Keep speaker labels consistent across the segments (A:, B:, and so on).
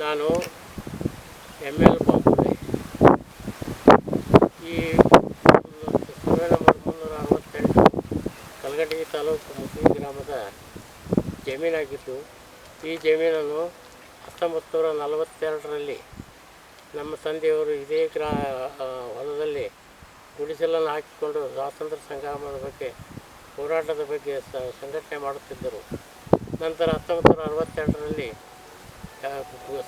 A: ನಾನು ML ಬಾಂಬುಲೆ. ಈ survey number 368 Kalghatgi taluk ಮುಸ್ಲಿ ಗ್ರಾಮದ ಜಮೀನಾಗಿದ್ದು, ಈ ಜಮೀನನ್ನು 1942ರಲ್ಲಿ ನಮ್ಮ ತಂದೆಯವರು ಇದೇ ಹೊಲದಲ್ಲಿ ಗುಡಿಸಲನ್ನು ಹಾಕಿಕೊಂಡು ಸ್ವಾತಂತ್ರ್ಯ ಸಂಗ್ರಾಮದ ಬಗ್ಗೆ ಹೋರಾಟದ ಬಗ್ಗೆ ಸಂಘಟನೆ ಮಾಡುತ್ತಿದ್ದರು. ನಂತರ 1962ರಲ್ಲಿ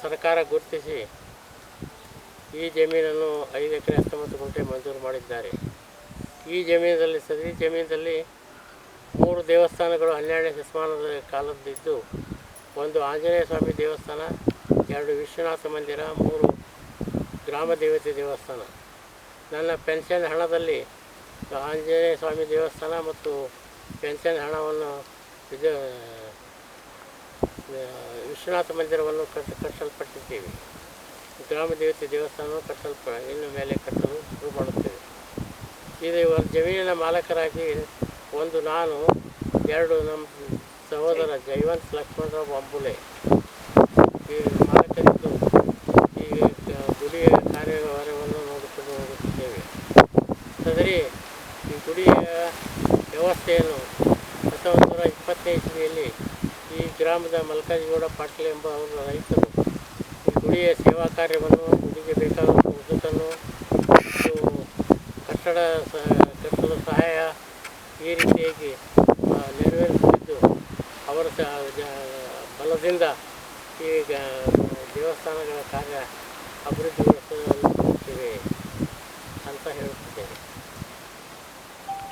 A: ಸರ್ಕಾರ ಗುರುತಿಸಿ ಈ ಜಮೀನನ್ನು 5 ಎಕರೆ 19 ಗುಂಟೆ ಮಂಜೂರು ಮಾಡಿದ್ದಾರೆ. ಈ ಸದರಿ ಜಮೀನಿನಲ್ಲಿ 3 ದೇವಸ್ಥಾನಗಳು 12ನೇ ಶತಮಾನದ ಕಾಲದ್ದಿದ್ದು, 1 ಆಂಜನೇಯ ಸ್ವಾಮಿ ದೇವಸ್ಥಾನ, 2 ವಿಶ್ವನಾಥ ಮಂದಿರ, 3 ಗ್ರಾಮ ದೇವತೆ ದೇವಸ್ಥಾನ. ನನ್ನ ಪೆನ್ಷನ್ ಹಣದಲ್ಲಿ ಆಂಜನೇಯ ಸ್ವಾಮಿ ದೇವಸ್ಥಾನ ಮತ್ತು ಪೆನ್ಷನ್ ಹಣವನ್ನು ವಿಶ್ವನಾಥ ಮಂದಿರವನ್ನು ಕಟ್ಟಲ್ಪಟ್ಟಿದ್ದೇವೆ. ಗ್ರಾಮ ದೇವತೆ ದೇವಸ್ಥಾನವನ್ನು ಇನ್ನು ಮೇಲೆ ಕಟ್ಟಲು ಶುರು ಮಾಡುತ್ತೇವೆ. ಇದು ಜಮೀನಿನ ಮಾಲಕರಾಗಿ 1 ನಾನು, 2 ನಮ್ಮ ಸಹೋದರ ಜಯವಂತ್ ಲಕ್ಷ್ಮಣರಾವ್ ಬಾಂಬುಲೆ ಈ ಮಾಲಕರಿದ್ದು ಈ ಗುಡಿಯ ಕಾರ್ಯಭಾರವನ್ನು ನೋಡಿಕೊಂಡು ಹೋಗುತ್ತಿದ್ದೇವೆ. ಸದರಿ ಈ ಗುಡಿಯ ವ್ಯವಸ್ಥೆಯನ್ನು 1920ನೇ ಇಸ್ವಿಯಲ್ಲಿ ಈ ಗ್ರಾಮದ ಮಲ್ಕಾಜಿಗೌಡ ಪಾಟೀಲ್ ಎಂಬ ಅವರ ರೈತರು ಈ ಗುಡಿಯ ಸೇವಾ ಕಾರ್ಯವನ್ನು, ಗುಡಿಗೆ ಬೇಕಾದ ಉದ್ದುಕನ್ನು ಮತ್ತು ಕಟ್ಟಡ ಸಹಾಯ ಈ ರೀತಿಯಾಗಿ ನೆರವೇರಿಸುತ್ತಿದ್ದು, ಅವರ ಬಲದಿಂದ ಈ ದೇವಸ್ಥಾನಗಳ ಕಾರ್ಯ ಅಭಿವೃದ್ಧಿಗೊಳಿಸುತ್ತಿವೆ ಅಂತ ಹೇಳುತ್ತಿದ್ದೇನೆ.